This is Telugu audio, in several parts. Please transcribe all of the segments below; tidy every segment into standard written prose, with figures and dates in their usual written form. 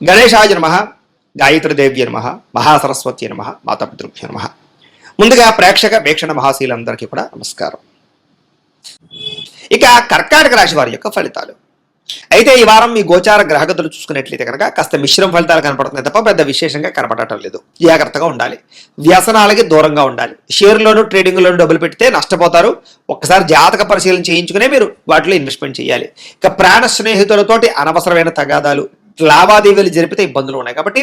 గణేశాయ నమః, గాయత్రీదేవ్య నమః, మహాసరస్వతి నమః, మాతాపితృభ్యో నమః. ముందుగా ప్రేక్షక వీక్షణ మహాశీలందరికీ కూడా నమస్కారం. ఇక కర్కాటక రాశి వారి యొక్క ఫలితాలు. అయితే ఈ వారం మీ గోచార గ్రహగతులు చూసుకున్నట్లయితే కనుక కాస్త మిశ్రమ ఫలితాలు కనపడుతున్నాయి తప్ప పెద్ద విశేషంగా కనపడటం లేదు. జాగ్రత్తగా ఉండాలి, వ్యసనాలకి దూరంగా ఉండాలి. షేర్లోను ట్రేడింగ్లోను డబ్బులు పెడితే నష్టపోతారు. ఒక్కసారి జాతక పరిశీలన చేయించుకునే మీరు వాటిలో ఇన్వెస్ట్మెంట్ చేయాలి. ఇక ప్రాణ స్నేహితులతోటి అనవసరమైన తగాదాలు, లావాదేవీలు జరిపితే ఇబ్బందులు ఉన్నాయి. కాబట్టి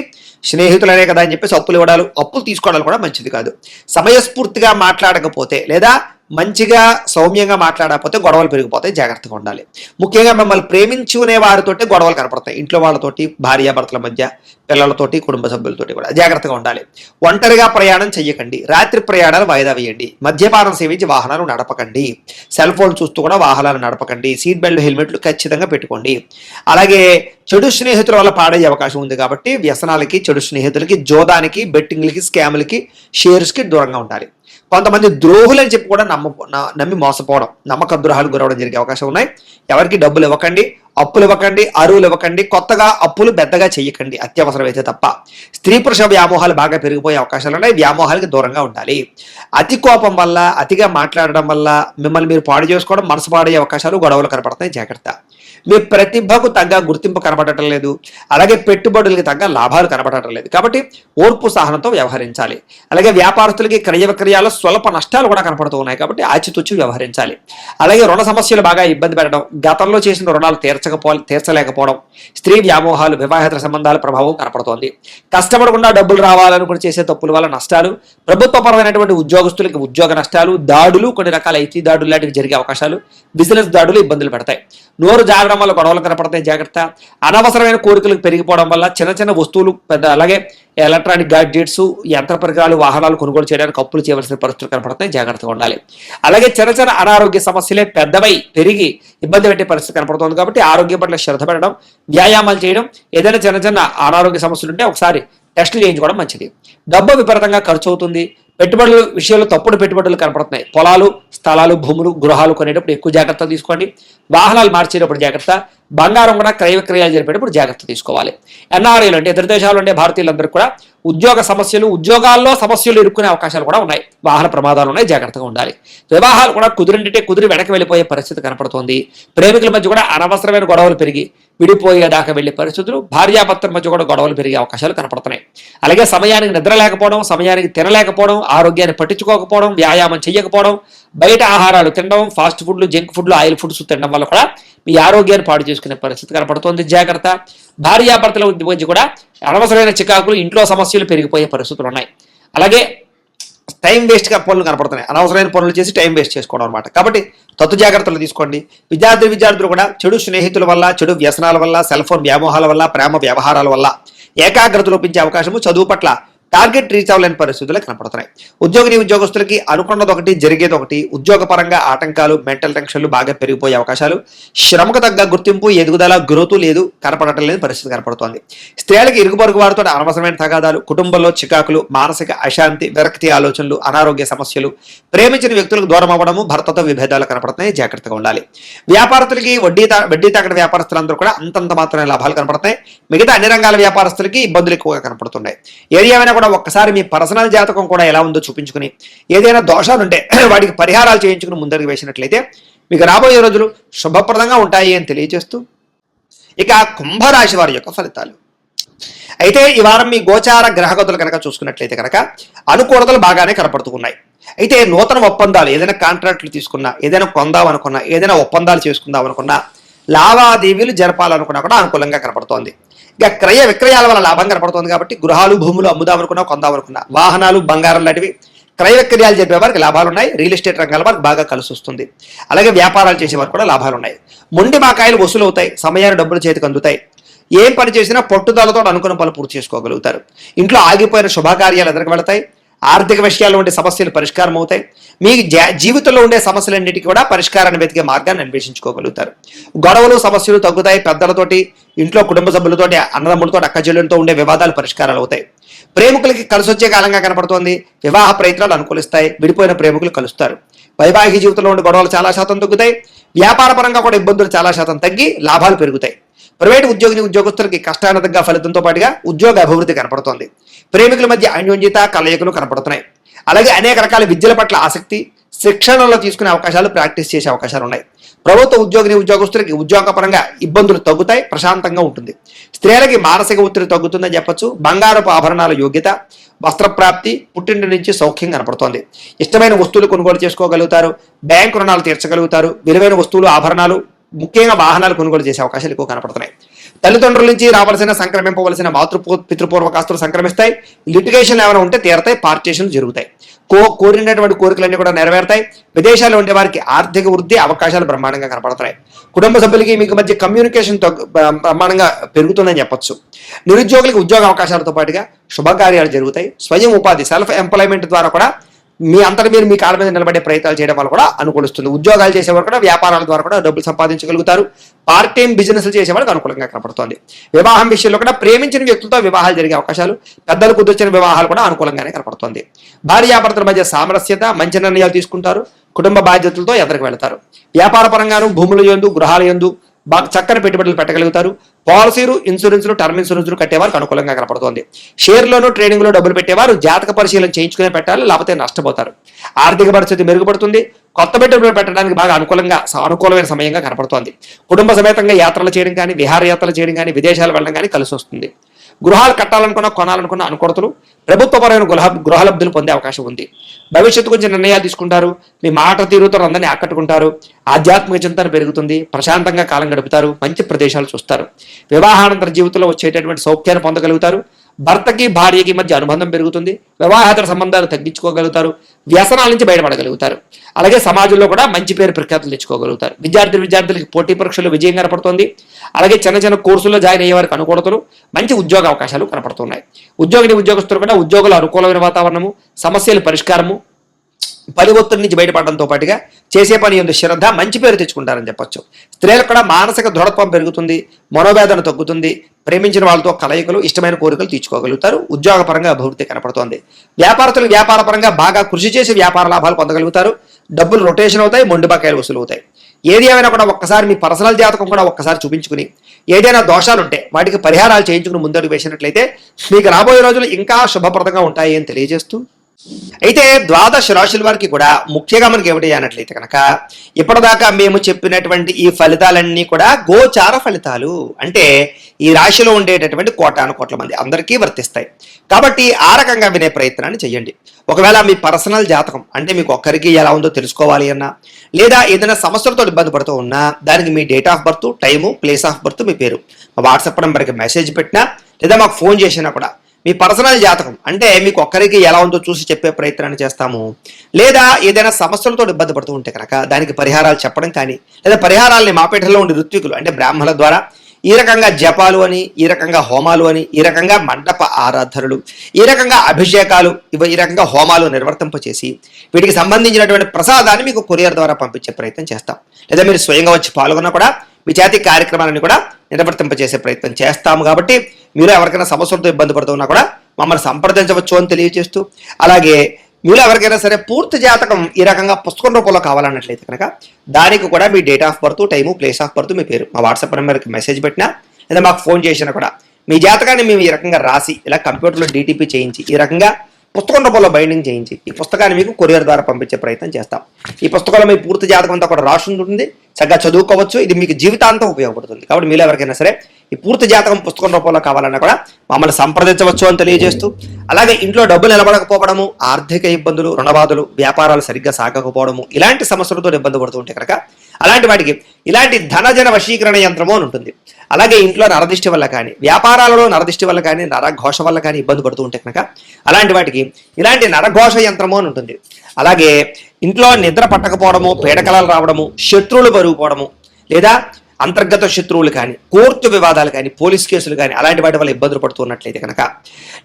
స్నేహితులనే కదా అని చెప్పేసి అప్పులు తీసుకోవడాలు కూడా మంచిది కాదు. సమయస్ఫూర్తిగా మాట్లాడకపోతే లేదా మంచిగా సౌమ్యంగా మాట్లాడకపోతే గొడవలు పెరిగిపోతాయి. జాగ్రత్తగా ఉండాలి. ముఖ్యంగా మిమ్మల్ని ప్రేమించుకునే వారితోటి గొడవలు కనపడతాయి. ఇంట్లో వాళ్ళతోటి, భార్యాభర్తల మధ్య, పిల్లలతోటి, కుటుంబ సభ్యులతోటి కూడా జాగ్రత్తగా ఉండాలి. ఒంటరిగా ప్రయాణం చెయ్యకండి. రాత్రి ప్రయాణాలు వాయిదా వేయండి. మద్యపానం సేవించి వాహనాలు నడపకండి. సెల్ ఫోన్ చూస్తూ కూడా వాహనాలు నడపకండి. సీట్ బెల్ట్, హెల్మెట్లు ఖచ్చితంగా పెట్టుకోండి. అలాగే చెడు స్నేహితుల వల్ల పాడయ్యే అవకాశం ఉంది కాబట్టి వ్యసనాలకి, చెడు స్నేహితులకి, జోదానికి, బెట్టింగ్లకి, స్కామ్లకి, షేర్స్కి దూరంగా ఉండాలి. కొంతమంది ద్రోహులని చెప్పి కూడా నమ్మి మోసపోవడం, నమ్మక ద్రోహాలు గురవడం జరిగే అవకాశం ఉన్నాయి. ఎవరికి డబ్బులు ఇవ్వకండి, అప్పులు ఇవ్వకండి, అరువులు ఇవ్వకండి. కొత్తగా అప్పులు పెద్దగా చెయ్యకండి అత్యవసరమైతే తప్ప. స్త్రీ పురుష వ్యామోహాలు బాగా పెరిగిపోయే అవకాశాలు ఉన్నాయి. వ్యామోహాలకి దూరంగా ఉండాలి. అతి కోపం వల్ల, అతిగా మాట్లాడడం వల్ల మిమ్మల్ని మీరు పాడు చేసుకోవడం, మనసు పాడయ్యే అవకాశాలు, గొడవలు కనపడతాయి. జాగ్రత్త. మీ ప్రతిభకు తగ్గ గుర్తింపు కనబడటం లేదు. అలాగే పెట్టుబడులకి తగ్గ లాభాలు కనబడటం లేదు. కాబట్టి ఓర్పు సహనంతో వ్యవహరించాలి. అలాగే వ్యాపారస్తులకి క్రయ విక్రయాలు స్వల్ప నష్టాలు కూడా కనపడుతూ ఉన్నాయి. కాబట్టి ఆచితూచి వ్యవహరించాలి. అలాగే రుణ సమస్యలు బాగా ఇబ్బంది పెట్టడం, గతంలో చేసిన రుణాలు తీర్చలేకపోవడం, స్త్రీ వ్యామోహాలు, వివాహేతర సంబంధాల ప్రభావం కనపడుతోంది. కష్టపడకుండా డబ్బులు రావాలనుకుని చేసే తప్పుల వల్ల నష్టాలు, ప్రభుత్వపరమైనటువంటి ఉద్యోగస్తులకి ఉద్యోగ నష్టాలు, దాడులు, కొన్ని రకాల ఐటీ దాడులు లాంటివి జరిగే అవకాశాలు, బిజినెస్ దాడులు ఇబ్బందులు పెడతాయి. నోరు జాగడం వల్ల గొడవలు కనపడతాయి. జాగ్రత్త. అనవసరమైన కోరికలకు పెరిగిపోవడం వల్ల చిన్న చిన్న వస్తువులు, అలాగే ఎలక్ట్రానిక్ గాడ్జెట్స్, యంత్ర పరికరాలు, వాహనాలు కొనుగోలు చేయడానికి అప్పులు చేయవలసిన పరిస్థితులు కనపడతాయి. జాగ్రత్తగా ఉండాలి. అలాగే చిన్న చిన్న అనారోగ్య సమస్యలే పెద్దవై పెరిగి ఇబ్బంది పెట్టే పరిస్థితి కనపడుతుంది. కాబట్టి ఆరోగ్యం పట్ల శ్రద్ధ పెట్టడం, వ్యాయామాలు చేయడం, ఏదైనా చిన్న చిన్న అనారోగ్య సమస్యలు ఉంటే ఒకసారి టెస్టులు చేయించుకోవడం మంచిది. డబ్బు విపరీతంగా ఖర్చు అవుతుంది. పెట్టుబడుల విషయంలో తప్పుడు పెట్టుబడులు కనపడుతున్నాయి. పొలాలు, స్థలాలు, భూములు, గృహాలు కొనేటప్పుడు ఎక్కువ జాగ్రత్త తీసుకోండి. వాహనాలు మార్చేటప్పుడు జాగ్రత్త. బంగారం కూడా క్రయ విక్రయాలు జరిపేటప్పుడు జాగ్రత్త తీసుకోవాలి. ఎన్ఆర్ఐలు అంటే ఇతర దేశాలు ఉండే భారతీయులందరికీ కూడా ఉద్యోగ సమస్యలు, ఉద్యోగాల్లో సమస్యలు ఇరుక్కునే అవకాశాలు కూడా ఉన్నాయి. వాహన ప్రమాదాలు ఉన్నాయి. జాగ్రత్తగా ఉండాలి. వివాహాలు కూడా కుదిరి వెనక్కి వెళ్ళిపోయే పరిస్థితి కనపడుతోంది. ప్రేమికుల మధ్య కూడా అనవసరమైన గొడవలు పెరిగి విడిపోయేదాకా వెళ్లే పరిస్థితులు, భార్యాభర్తల మధ్య కూడా గొడవలు పెరిగే అవకాశాలు కనపడుతున్నాయి. అలాగే సమయానికి నిద్ర లేకపోవడం, సమయానికి తినలేకపోవడం, ఆరోగ్యాన్ని పట్టించుకోకపోవడం, వ్యాయామం చేయకపోవడం, బయట ఆహారాలు తినడం, ఫాస్ట్ ఫుడ్లు, జంక్ ఫుడ్లు, ఆయిల్ ఫుడ్స్ తినడం వల్ల కూడా మీ ఆరోగ్యాన్ని పాడు చేసుకునే పరిస్థితి కనపడుతోంది. జాగ్రత్త. భార్యాభర్తల మధ్య కూడా అనవసరమైన చికాకులు, ఇంట్లో సమస్యలు పెరిగిపోయే పరిస్థితులు ఉన్నాయి. అలాగే టైం వేస్ట్గా పనులు కనపడుతున్నాయి. అనవసరమైన పనులు చేసి టైం వేస్ట్ చేసుకోవడం అనమాట. కాబట్టి తత్తు జాగ్రత్తలు తీసుకోండి. విద్యార్థులు కూడా చెడు స్నేహితుల వల్ల, చెడు వ్యసనాల వల్ల, సెల్ ఫోన్ వ్యామోహాల వల్ల, ప్రేమ వ్యవహారాల వల్ల ఏకాగ్రత లోపించే అవకాశము, చదువు పట్ల టార్గెట్ రీచ్ అవ్వలేని పరిస్థితులు కనపడుతున్నాయి. ఉద్యోగులకి అనుకున్నది ఒకటి, జరిగేది ఒకటి. ఉద్యోగపరంగా ఆటంకాలు, మెంటల్ టెన్షన్లు బాగా పెరిగిపోయే అవకాశాలు, శ్రమకు తగ్గ గుర్తింపు, ఎదుగుదల, గ్రోత్ లేదు, కనపడటం లేని పరిస్థితి కనపడుతోంది. స్త్రీలకు ఇరుగు పొరుగు వారితో అనవసరమైన తగాదాలు, కుటుంబంలో చికాకులు, మానసిక అశాంతి, విరక్తి ఆలోచనలు, అనారోగ్య సమస్యలు, ప్రేమించిన వ్యక్తులకు దూరం అవ్వడము, భర్తతో విభేదాలు కనపడుతున్నాయి. జాగ్రత్తగా ఉండాలి. వ్యాపారస్తులకి వడ్డీ తాకడ వ్యాపారస్తులందరూ కూడా అంతంత మాత్రమే లాభాలు కనపడుతున్నాయి. మిగతా అన్ని రంగాల వ్యాపారస్తులకి ఇబ్బందులు ఎక్కువగా కనపడుతున్నాయి. ఏరియామైనా కూడా ఒక్కసారి మీ పర్సనల్ జాతకం కూడా ఎలా ఉందో చూపించుకుని, ఏదైనా దోషాలుంటే వాటికి పరిహారాలు చేయించుకుని ముందరికి వేసినట్లయితే మీకు రాబోయే రోజులు శుభప్రదంగా ఉంటాయి అని తెలియజేస్తూ, ఇక కుంభరాశి వారి యొక్క ఫలితాలు. అయితే ఈ వారం మీ గోచార గ్రహగతులు కనుక చూసుకున్నట్లయితే కనుక అనుకూలతలు బాగానే కనపడుతూ ఉన్నాయి. అయితే నూతన ఒప్పందాలు, ఏదైనా కాంట్రాక్టులు తీసుకున్నా, ఏదైనా కొందాం అనుకున్నా, ఏదైనా ఒప్పందాలు చేసుకుందాం అనుకున్నా, లావాదేవీలు జరపాలనుకున్నా కూడా అనుకూలంగా కనపడుతోంది. ఇక క్రయ విక్రయాల వల్ల లాభం కనపడుతుంది. కాబట్టి గృహాలు, భూములు అమ్ముదామనుకున్నా, కొందామనుకున్నా, వాహనాలు, బంగారం లాంటివి క్రయ విక్రయాలు జరిపే వారికి లాభాలు ఉన్నాయి. రియల్ ఎస్టేట్ రంగాల వారికి బాగా కలిసి వస్తుంది. అలాగే వ్యాపారాలు చేసే వారికి కూడా లాభాలు ఉన్నాయి. మొండి బాకాయలు వసూలు అవుతాయి. సమయాన్ని డబ్బులు చేతికి అందుతాయి. ఏం పని చేసినా పట్టుదలతో అనుకున్న పనులు పూర్తి చేసుకోగలుగుతారు. ఇంట్లో ఆగిపోయిన శుభకార్యాలు ఎదురుకు వెళతాయి. ఆర్థిక విషయాల్లో ఉండే సమస్యలు పరిష్కారం అవుతాయి. మీ జీవితంలో ఉండే సమస్యలన్నిటికీ కూడా పరిష్కారాన్ని వెతికే మార్గాన్ని అన్వేషించుకోగలుగుతారు. గొడవలు, సమస్యలు తగ్గుతాయి. పెద్దలతోటి, ఇంట్లో కుటుంబ సభ్యులతోటి, అన్నదమ్ములతో, అక్కచెల్లెలతో ఉండే వివాదాలు పరిష్కారాలు అవుతాయి. ప్రేమికులకి కలిసి వచ్చే కాలంగా కనపడుతోంది. వివాహ ప్రయత్నాలు అనుకూలిస్తాయి. విడిపోయిన ప్రేమికులు కలుస్తారు. వైవాహిక జీవితంలో ఉండే గొడవలు చాలా శాతం తగ్గుతాయి. వ్యాపార పరంగా కూడా ఇబ్బందులు చాలా శాతం తగ్గి లాభాలు పెరుగుతాయి. ప్రైవేటు ఉద్యోగస్తులకి కష్టానందంగా ఫలితంతో పాటుగా ఉద్యోగ అభివృద్ధి కనపడుతోంది. ప్రేమికుల మధ్య అన్యోన్యత కలయికలు కనపడుతున్నాయి. అలాగే అనేక రకాల విద్యల పట్ల ఆసక్తి, శిక్షణలో తీసుకునే అవకాశాలు, ప్రాక్టీస్ చేసే అవకాశాలు ఉన్నాయి. ప్రభుత్వ ఉద్యోగస్తులకి ఉద్యోగపరంగా ఇబ్బందులు తగ్గుతాయి, ప్రశాంతంగా ఉంటుంది. స్త్రీలకి మానసిక ఒత్తిడి తగ్గుతుందని చెప్పొచ్చు. బంగారపు ఆభరణాల యోగ్యత, వస్త్రప్రాప్తి, పుట్టింటి నుంచి సౌఖ్యం కనపడుతోంది. ఇష్టమైన వస్తువులు కొనుగోలు చేసుకోగలుగుతారు, బ్యాంకు రుణాలు తీర్చగలుగుతారు, విలువైన వస్తువులు, ఆభరణాలు, ముఖ్యంగా వాహనాలు కొనుగోలు చేసే అవకాశాలు ఎక్కువ కనపడుతున్నాయి. తల్లిదండ్రుల నుంచి రావాల్సిన సంక్రమింపవలసిన పితృపూర్వకాస్తులు సంక్రమిస్తాయి. లిటిగేషన్ ఏమైనా ఉంటే తీరతాయి, పార్టీషన్లు జరుగుతాయి. కోరినటువంటి కోరికలన్నీ కూడా నెరవేరుతాయి. విదేశాల్లో ఉండే వారికి ఆర్థిక వృద్ధి అవకాశాలు బ్రహ్మాండంగా కనపడుతున్నాయి. కుటుంబ సభ్యులకి మీకు మధ్య కమ్యూనికేషన్ బ్రహ్మాండంగా పెరుగుతుందని చెప్పొచ్చు. నిరుద్యోగులకి ఉద్యోగ అవకాశాలతో పాటుగా శుభకార్యాలు జరుగుతాయి. స్వయం ఉపాధి, సెల్ఫ్ ఎంప్లాయ్మెంట్ ద్వారా కూడా మీ అంతటా మీరు మీ కాళ్ళ మీద నిలబడే ప్రయత్నాలు చేయడం వల్ల కూడా అనుకూలిస్తుంది. ఉద్యోగాలు చేసేవారు కూడా వ్యాపారాల ద్వారా కూడా డబ్బులు సంపాదించగలుగుతారు. పార్ట్ టైం బిజినెస్లు చేసేవాళ్ళకి అనుకూలంగా కనపడుతోంది. వివాహం విషయంలో కూడా ప్రేమించిన వ్యక్తులతో వివాహాలు జరిగే అవకాశాలు, పెద్దలు కుదిర్చిన వివాహాలు కూడా అనుకూలంగానే కనపడుతోంది. భార్యాభర్తల మధ్య సామరస్యత, మంచి నిర్ణయాలు తీసుకుంటారు. కుటుంబ బాధ్యతలతో ఎదురుకు వెళతారు. వ్యాపార పరంగాను భూముల యందు, గృహాల యందు బాగా చక్కని పెట్టుబడులు పెట్టగలుగుతారు. పాలసీలు, ఇన్సూరెన్స్లు, టర్మ్ ఇన్సూరెన్స్లు కట్టేవారికి అనుకూలంగా కనపడుతోంది. షేర్లోను, ట్రేడింగ్లో డబ్బులు పెట్టేవారు జాతక పరిశీలన చేయించుకునే పెట్టాలి, లేకపోతే నష్టపోతారు. ఆర్థిక పరిస్థితి మెరుగుపడుతుంది. కొత్త పెట్టుబడులు పెట్టడానికి బాగా అనుకూలమైన సమయంగా కనపడుతోంది. కుటుంబ సమేతంగా యాత్రలు చేయడం కానీ, విహారయాత్రలు చేయడం కానీ, విదేశాలు వెళ్ళడం కానీ కలిసి వస్తుంది. గృహాలు కట్టాలనుకున్న, కొనాలనుకున్న అనుకూలతలు, ప్రభుత్వపరమైన గృహలబ్ధులు పొందే అవకాశం ఉంది. భవిష్యత్తు గురించి నిర్ణయాలు తీసుకుంటారు. మీ మాట తీరుతో అందరినీ ఆకట్టుకుంటారు. ఆధ్యాత్మిక చింతన పెరుగుతుంది. ప్రశాంతంగా కాలం గడుపుతారు. మంచి ప్రదేశాలు చూస్తారు. వివాహానంతర జీవితంలో వచ్చేటటువంటి సౌఖ్యాన్ని పొందగలుగుతారు. భర్తకి భార్యకి మధ్య అనుబంధం పెరుగుతుంది. వివాహేతర సంబంధాలు తగ్గించుకోగలుగుతారు. వ్యసనాల నుంచి బయటపడగలుగుతారు. అలాగే సమాజంలో కూడా మంచి పేరు ప్రఖ్యాతులు తెచ్చుకోగలుగుతారు. విద్యార్థులకి పోటీ పరీక్షలు విజయం కనపడుతోంది. అలాగే చిన్న కోర్సుల్లో జాయిన్ అయ్యే వారికి అనుకూలతలు, మంచి ఉద్యోగ అవకాశాలు కనపడుతున్నాయి. ఉద్యోగస్తులు కూడా ఉద్యోగుల అనుకూలమైన వాతావరణము, సమస్యల పరిష్కారము, పని ఒత్తిడి నుంచి బయటపడడంతో పాటుగా చేసే పని ఎందు శ్రద్ధ, మంచి పేరు తెచ్చుకుంటారని చెప్పొచ్చు. స్త్రీలకు కూడా మానసిక దృఢత్వం పెరుగుతుంది. మనోవేదన తగ్గుతుంది. ప్రేమించిన వాళ్ళతో కలయికలు, ఇష్టమైన కోరికలు తీర్చుకోగలుగుతారు. ఉద్యోగపరంగా అభివృద్ధి కనపడుతోంది. వ్యాపారస్తులు వ్యాపారపరంగా బాగా కృషి చేసి వ్యాపార లాభాలు పొందగలుగుతారు. డబ్బులు రొటేషన్ అవుతాయి, మొండి బకాయిలు వసూలు అవుతాయి. ఏది ఏమైనా కూడా ఒక్కసారి మీ పర్సనల్ జాతకం కూడా ఒక్కసారి చూపించుకుని, ఏదైనా దోషాలుంటే వాటికి పరిహారాలు చేయించుకుని ముందడుగు వేసినట్లయితే మీకు రాబోయే రోజులు ఇంకా శుభప్రదంగా ఉంటాయి అని తెలియజేస్తూ, అయితే ద్వాదశ రాశుల వారికి కూడా ముఖ్యంగా మనకి ఏమిటి అన్నట్లయితే కనుక, ఇప్పటిదాకా మేము చెప్పినటువంటి ఈ ఫలితాలన్నీ కూడా గోచార ఫలితాలు. అంటే ఈ రాశిలో ఉండేటటువంటి కోటాను కోట్ల మంది అందరికీ వర్తిస్తాయి. కాబట్టి ఆ రకంగా వినే ప్రయత్నాన్ని చేయండి. ఒకవేళ మీ పర్సనల్ జాతకం అంటే మీకు ఒక్కరికి ఎలా ఉందో తెలుసుకోవాలి అన్నా, లేదా ఏదైనా సమస్యలతో ఇబ్బంది పడుతూ ఉన్నా, దానికి మీ date of birth, time, place of birth, మీ పేరు మా వాట్సాప్ నెంబర్కి మెసేజ్ పెట్టినా, లేదా మాకు ఫోన్ చేసినా కూడా మీ పర్సనల్ జాతకం అంటే మీకు ఒక్కరికి ఎలా ఉందో చూసి చెప్పే ప్రయత్నాన్ని చేస్తాము. లేదా ఏదైనా సమస్యలతో ఇబ్బంది పడుతూ ఉంటే కనుక దానికి పరిహారాలు చెప్పడం కానీ, లేదా పరిహారాలని మాపేటలో ఉండే ఋత్వికులు అంటే బ్రాహ్మణుల ద్వారా ఈ రకంగా జపాలు అని, ఈ రకంగా హోమాలు అని, ఈ రకంగా మండప ఆరాధనలు, ఈ రకంగా అభిషేకాలు, ఈ రకంగా హోమాలు నిర్వర్తింపచేసి వీటికి సంబంధించినటువంటి ప్రసాదాన్ని మీకు కొరియర్ ద్వారా పంపించే ప్రయత్నం చేస్తాం. లేదా మీరు స్వయంగా వచ్చి పాల్గొన్నా కూడా మీ చేతి కార్యక్రమాలను కూడా నిర్వర్తింపచేసే ప్రయత్నం చేస్తాము. కాబట్టి మీరు ఎవరికైనా సమస్యలతో ఇబ్బంది పడుతున్నా కూడా మమ్మల్ని సంప్రదించవచ్చు అని తెలియజేస్తూ, అలాగే మీరు ఎవరికైనా సరే పూర్తి జాతకం ఈ రకంగా పుస్తకం రూపంలో కావాలన్నట్లయితే కనుక దానికి కూడా మీ date of birth, time, place of birth, మీ పేరు మా వాట్సాప్ నెంబర్కి మెసేజ్ పెట్టినా, లేదా మాకు ఫోన్ చేసినా కూడా మీ జాతకాన్ని మేము ఈ రకంగా రాసి ఇలా కంప్యూటర్లో డీటీపీ చేయించి ఈ రకంగా పుస్తకం రూపంలో బైండింగ్ చేయించి ఈ పుస్తకాన్ని మీకు కొరియర్ ద్వారా పంపించే ప్రయత్నం చేస్తాం. ఈ పుస్తకంలో మీ పూర్తి జాతకం అంతా కూడా రాసి ఉంటుంది. చక్కగా చదువుకోవచ్చు. ఇది మీకు జీవితాంతం ఉపయోగపడుతుంది. కాబట్టి మీరు ఎవరికైనా సరే ఈ పూర్తి జాతకం పుస్తకం రూపంలో కావాలన్నా కూడా మమ్మల్ని సంప్రదించవచ్చు అని తెలియజేస్తూ, అలాగే ఇంట్లో డబ్బులు నిలబడకపోవడము, ఆర్థిక ఇబ్బందులు, రుణబాధలు, వ్యాపారాలు సరిగ్గా సాగకపోవడము, ఇలాంటి సమస్యలతో ఇబ్బంది పడుతూ ఉంటే కనుక అలాంటి వాటికి ఇలాంటి ధనజన వశీకరణ యంత్రము అని ఉంటుంది. అలాగే ఇంట్లో నరదిష్టి వల్ల కానీ, వ్యాపారాలలో నరదిష్టి వల్ల కానీ, నరఘోష వల్ల కానీ ఇబ్బంది పడుతూ ఉంటే కనుక అలాంటి వాటికి ఇలాంటి నరఘోష యంత్రము అని ఉంటుంది. అలాగే ఇంట్లో నిద్ర పట్టకపోవడము, పీడకలాలు రావడము, శత్రువులు పెరిగిపోవడము, లేదా అంతర్గత శత్రువులు కానీ, కోర్టు వివాదాలు కానీ, పోలీస్ కేసులు కానీ అలాంటి వాటి వల్ల ఇబ్బందులు పడుతున్నట్లయితే కనుక,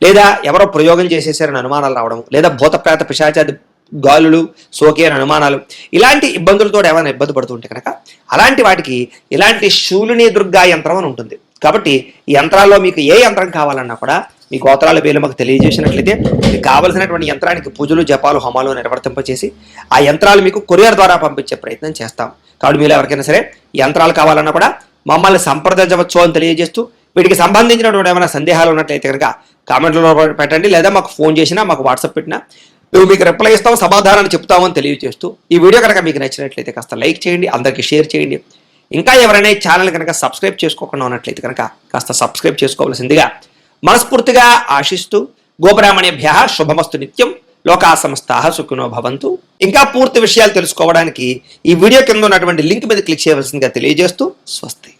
లేదా ఎవరో ప్రయోగం చేసేసారని అనుమానాలు రావడం, లేదా భూతప్రేత పిశాచాది గాలులు సోకే అనుమానాలు, ఇలాంటి ఇబ్బందులతో ఏమైనా ఇబ్బంది పడుతుంటే కనుక అలాంటి వాటికి ఇలాంటి శూలిని దుర్గా యంత్రం అని ఉంటుంది. కాబట్టి ఈ యంత్రాల్లో మీకు ఏ యంత్రం కావాలన్నా కూడా మీ గోత్రాల పేర్లు మాకు తెలియజేసినట్లయితే మీకు కావలసినటువంటి యంత్రానికి పూజలు, జపాలు, హోమాలు నిర్వర్తింపచేసి ఆ యంత్రాలు మీకు కొరియర్ ద్వారా పంపించే ప్రయత్నం చేస్తాం. కాబట్టి మీరు ఎవరికైనా సరే యంత్రాలు కావాలన్నా కూడా మమ్మల్ని సంప్రదించవచ్చు అని తెలియజేస్తూ, వీటికి సంబంధించినటువంటి ఏమైనా సందేహాలు ఉన్నట్లయితే కనుక కామెంట్లో పెట్టండి, లేదా మాకు ఫోన్ చేసినా మాకు వాట్సాప్ పెట్టినా మేము మీకు రిప్లై ఇస్తాం, సమాధానాన్ని చెప్తామని తెలియజేస్తూ, ఈ వీడియో కనుక మీకు నచ్చినట్లయితే కాస్త లైక్ చేయండి, అందరికీ షేర్ చేయండి. ఇంకా ఎవరైనా ఈ ఛానల్ కనుక సబ్స్క్రైబ్ చేసుకోకుండా ఉన్నట్లయితే కనుక కాస్త సబ్స్క్రైబ్ చేసుకోవాల్సిందిగా మనస్ఫూర్తిగా ఆశిస్తూ, గోబ్రాహ్మణేభ్యః శుభమస్తు నిత్యం, లోకా సమస్తాః సుఖినో భవంతు. ఇంకా పూర్తి విషయాలు తెలుసుకోవడానికి ఈ వీడియో కింద ఉన్నటువంటి లింక్ మీద క్లిక్ చేయవలసిందిగా తెలియజేస్తూ స్వస్తి.